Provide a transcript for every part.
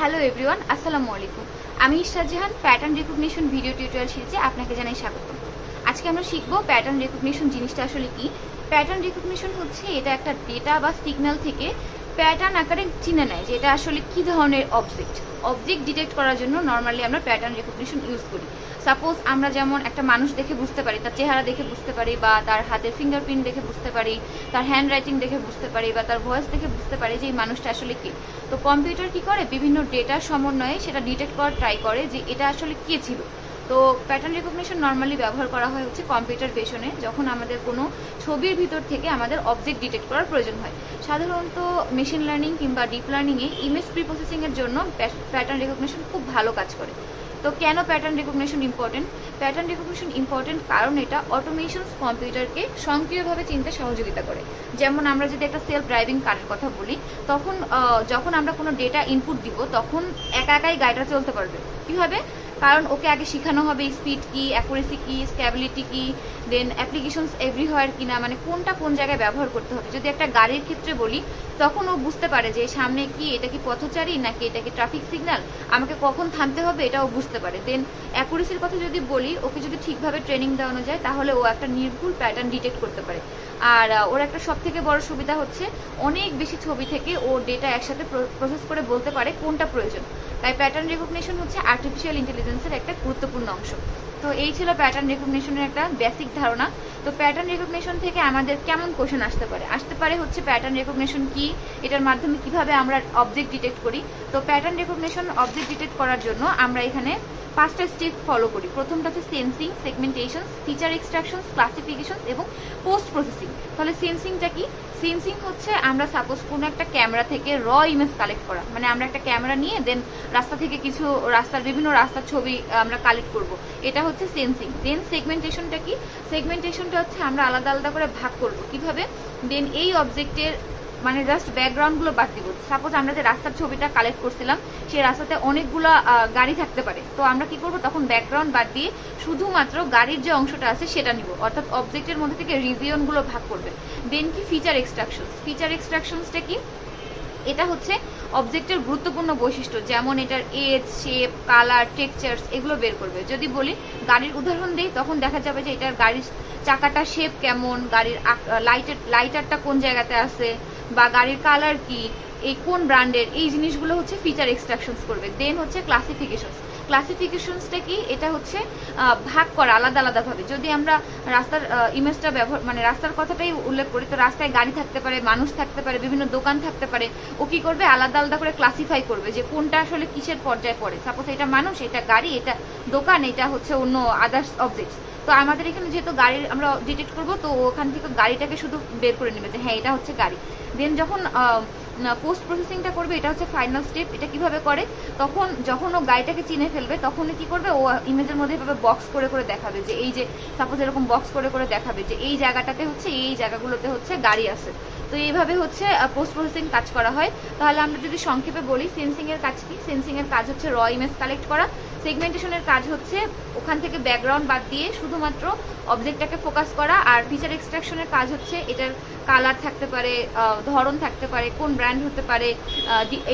Hello everyone, আসসালামু আলাইকুম। আমি ইশরাত জাহান প্যাটার্ন রিকগনিশন ভিডিও টিউটোরিয়াল সিরিজে আপনাকে জানাই স্বাগত। আজকে আমরা শিখবো প্যাটার্ন রিকগনিশন জিনিসটা আসলে কি। প্যাটার্ন রিকগনিশন হচ্ছে এটা একটা ডেটা বা সিগন্যাল থেকে প্যাটার্ন আকারে চিনে নেয় যে এটা আসলে কি ধরনের অবজেক্ট ডিটেক্ট করার জন্য নর্মালি আমরা প্যাটার্ন রিকগনিশন ইউজ করি। সাপোজ আমরা যেমন একটা মানুষ দেখে বুঝতে পারি, তার চেহারা দেখে বুঝতে পারি, বা তার হাতের ফিঙ্গারপ্রিন্ট দেখে বুঝতে পারি, তার হ্যান্ড রাইটিং দেখে বুঝতে পারি, বা তার ভয়েস দেখে বুঝতে পারি যে এই মানুষটা আসলে কে। তো কম্পিউটার কি করে, বিভিন্ন ডেটার সমন্বয়ে সেটা ডিটেক্ট করার ট্রাই করে যে এটা আসলে কে ছিল। তো প্যাটার্ন রিকগনিশন নর্মালি ব্যবহার করা হয় হচ্ছে কম্পিউটার বেশনে, যখন আমাদের কোনো ছবির ভিতর থেকে আমাদের অবজেক্ট ডিটেক্ট করার প্রয়োজন হয়। সাধারণত মেশিন লার্নিং কিংবা ডিপ লার্নিংয়ে ইমেজ প্রি প্রসেসিংয়ের জন্য প্যাটার্ন রিকগনিশন খুব ভালো কাজ করে। তো কেন pattern recognition important? Pattern recognition important কারণ এটা অটোমেশনস কম্পিউটারকে স্বয়ংক্রিয়ভাবে চিনতে সহযোগিতা করে। যেমন আমরা যদি একটা সেলফ ড্রাইভিং কারের কথা বলি, তখন যখন আমরা কোনো ডেটা ইনপুট দিব তখন একা একাই গাড়িটা চলতে পারবে। কীভাবে? কারণ ওকে আগে শেখানো হবে স্পিড কি, অ্যাকুরেসি কি, স্ট্যাবিলিটি কি, দেন অ্যাপ্লিকেশনস এভরিহোয়ার কিনা, মানে কোনটা কোন জায়গায় ব্যবহার করতে হবে। যদি একটা গাড়ির ক্ষেত্রে বলি, তখন ও বুঝতে পারে যে সামনে কি, এটা কি পথচারী নাকি এটা কি ট্রাফিক সিগন্যাল, আমাকে কখন থামতে হবে এটাও বুঝতে পারে। দেন অ্যাকুরেসির কথা যদি বলি, ওকে যদি ঠিকভাবে ট্রেনিং দেওয়ানো যায় তাহলে ও একটা নির্ভুল প্যাটার্ন ডিটেক্ট করতে পারে। আর ওর একটা সব থেকে বড় সুবিধা হচ্ছে অনেক বেশি ছবি থেকে ও ডেটা একসাথে প্রসেস করে বলতে পারে কোনটা প্রয়োজন। তাই প্যাটার্ন রিকগনিশন হচ্ছে আর্টিফিশিয়াল ইন্টেলিজেন্সের একটা গুরুত্বপূর্ণ অংশ। তো এই ছিল প্যাটার্ন রিকগনিশনের একটা বেসিক ধারণা। তো প্যাটার্ন রিকগনিশন থেকে আমাদের কেমন কোশ্চেন আসতে পারে হচ্ছে প্যাটার্ন রিকগনিশন কি, এটার মাধ্যমে কিভাবে আমরা অবজেক্ট ডিটেক্ট করি। তো প্যাটার্ন রিকগনিশন অবজেক্ট ডিটেক্ট করার জন্য আমরা এখানে 5টা স্টেপ ফলো করি। প্রথমটা হচ্ছে sensing, segmentation, feature extraction, classification এবং পোস্ট প্রসেসিং। তাহলে সেন্সিংটা কি? সেন্সিং হচ্ছে আমরা সাপোজ কোনো একটা ক্যামেরা থেকে র ইমেজ কালেক্ট করা, মানে আমরা একটা ক্যামেরা নিয়ে দেন রাস্তা থেকে কিছু বিভিন্ন রাস্তার ছবি আমরা কালেক্ট করব, এটা হচ্ছে সেন্সিং। দেন সেগমেন্টেশনটা কি? সেগমেন্টেশনটা হচ্ছে আমরা আলাদা আলাদা করে ভাগ করব। কিভাবে? দেন এই অবজেক্টের মানে জাস্ট ব্যাকগ্রাউন্ডগুলো বাদ দিব। সাপোজ আমরা যে রাস্তার ছবিটা কালেক্ট করছিলাম, সেই রাস্তাতে অনেকগুলো গাড়ি থাকতে পারে, তো আমরা কি করব, তখন ব্যাকগ্রাউন্ড বাদ দিয়ে শুধুমাত্র গাড়ির যে অংশটা আছে সেটা নিব, অর্থাৎ অবজেক্টের মধ্যে থেকে রিজিয়নগুলো ভাগ করবে। দেন কি ফিচার এক্সট্রাকশন। ফিচার এক্সট্রাকশনসটা কি? এটা হচ্ছে অবজেক্টের গুরুত্বপূর্ণ বৈশিষ্ট্য, যেমন এটার এজ, শেপ, কালার, টেক্সচার্স, এগুলো বের করবে। যদি বলি গাড়ির উদাহরণ দিই, তখন দেখা যাবে যে এটার গাড়ির চাকাটা শেপ কেমন, গাড়ির লাইটারটা কোন জায়গাতে আছে, বা গাড়ির কালার কি, এই কোন ব্র্যান্ডের, এই জিনিসগুলো হচ্ছে ফিচার এক্সট্রাকশনস করবে। দেন হচ্ছে ক্লাসিফিকেশনস। ক্লাসিফিকেশনসটা কি? এটা হচ্ছে ভাগ করা আলাদা আলাদাভাবে। যদি আমরা রাস্তার ইমেজটা মানে রাস্তার কথাটাই উল্লেখ করি, তো রাস্তায় গাড়ি থাকতে পারে, মানুষ থাকতে পারে, বিভিন্ন দোকান থাকতে পারে। ও কি করবে, আলাদা আলাদা করে ক্লাসিফাই করবে যে কোনটা আসলে কিসের পর্যায়ে পড়ে। সাপোজ এটা মানুষ, এটা গাড়ি, এটা দোকান, এটা হচ্ছে অন্য আদার্স অবজেক্টস। তো আমাদের এখানে যেহেতু গাড়ির আমরা ডিটেক্ট করবো, তো ওখান থেকে গাড়িটাকে শুধু বের করে নেবে যে হ্যাঁ এটা হচ্ছে গাড়ি। দেন যখন পোস্ট প্রসেসিংটা করবে, এটা হচ্ছে ফাইনাল স্টেপ। এটা কিভাবে করে, তখন যখন ও গাড়িটাকে চিনে ফেলবে, তখন কি করবে, ও ইমেজের মধ্যে এভাবে বক্স করে করে দেখাবে যে এই যে সাপোজ এরকম বক্স করে করে দেখাবে যে এই জায়গাটাতে হচ্ছে, এই জায়গাগুলোতে হচ্ছে গাড়ি আছে। তো এইভাবে হচ্ছে পোস্ট প্রসেসিং কাজ করা হয়। তাহলে আমরা যদি সংক্ষেপে বলি, সেন্সিং এর কাজ কি? সেন্সিং এর কাজ হচ্ছে র ইমেজ কালেক্ট করা। সেগমেন্টেশনের কাজ হচ্ছে ওখান থেকে ব্যাকগ্রাউন্ড বাদ দিয়ে শুধুমাত্র অবজেক্টটাকে ফোকাস করা। আর ফিচার এক্সট্রাকশনের কাজ হচ্ছে এটার কালার থাকতে পারে, ধরন থাকতে পারে, কোন ব্র্যান্ড হতে পারে,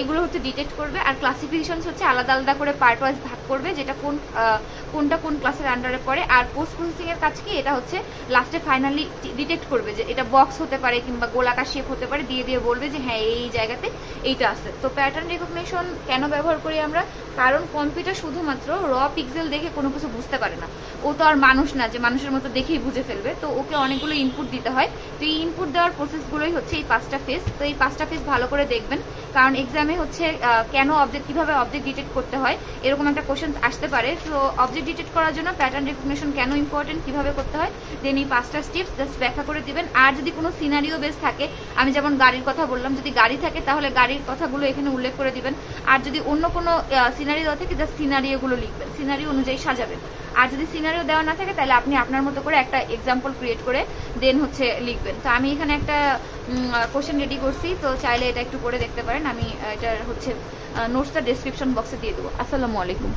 এগুলো হচ্ছে ডিটেক্ট করবে। আর ক্লাসিফিকেশন হচ্ছে আলাদা আলাদা করে পার্ট ওয়াইজ ভাগ করবে, যেটা কোনটা কোন ক্লাসের আন্ডারে পড়ে। আর পোস্ট প্রসেসিং এর কাজ কি? এটা হচ্ছে লাস্টে ফাইনালি ডিটেক্ট করবে যে এটা বক্স হতে পারে কিংবা গোলাকার শেপ হতে পারে, দিয়ে দিয়ে বলবে যে হ্যাঁ এই জায়গাতে এইটা আছে। তো প্যাটার্ন রিকগনিশন কেন ব্যবহার করি আমরা? কারণ কম্পিউটার শুধুমাত্র র পিক্সেল দেখে কোনো কিছু বুঝতে পারে না। ও তো আর মানুষ না যে মানুষের মতো দেখেই বুঝে ফেলবে। তো ওকে অনেকগুলো ইনপুট দিতে হয়। তো এই ইনপুট দেওয়ার প্রসেসগুলোই হচ্ছে এই 5টা ফেজ। তো এই 5টা ফেজ ভালো করে দেখবেন, কারণ এক্সামে হচ্ছে কেন কিভাবে অবজেক্ট ডিটেক্ট করতে হয় এরকম একটা কোশ্চেন আসতে পারে। তো অবজেক্ট ডিটেক্ট করার জন্য প্যাটার্ন রিকগনিশন কেন ইম্পর্টেন্ট, কিভাবে করতে হয়, দেন এই 5টা স্টেপস জাস্ট ব্যাখ্যা করে দিবেন। আর যদি কোনো সিনারিও বেস থাকে, আমি যেমন গাড়ির কথা বললাম, যদি গাড়ি থাকে তাহলে গাড়ির কথাগুলো এখানে উল্লেখ করে দিবেন। আর যদি অন্য কোনো সিনারিও দেওয়া থাকে, জাস্ট সিনারিওগুলো লিখবেন, সিনারিও অনুযায়ী সাজাবেন। আর যদি সিনারিও দেওয়া না থাকে, তাহলে আপনি আপনার মতো করে একটা এক্সাম্পল ক্রিয়েট করে দেন হচ্ছে লিখবেন। তো আমি এখানে একটা কোশ্চেন রেডি করছি, তো চাইলে এটা একটু করে দেখতে পারেন। আমি এটার হচ্ছে নোটসটা ডেসক্রিপশন বক্সে দিয়ে দেবো। আসসালামু আলাইকুম।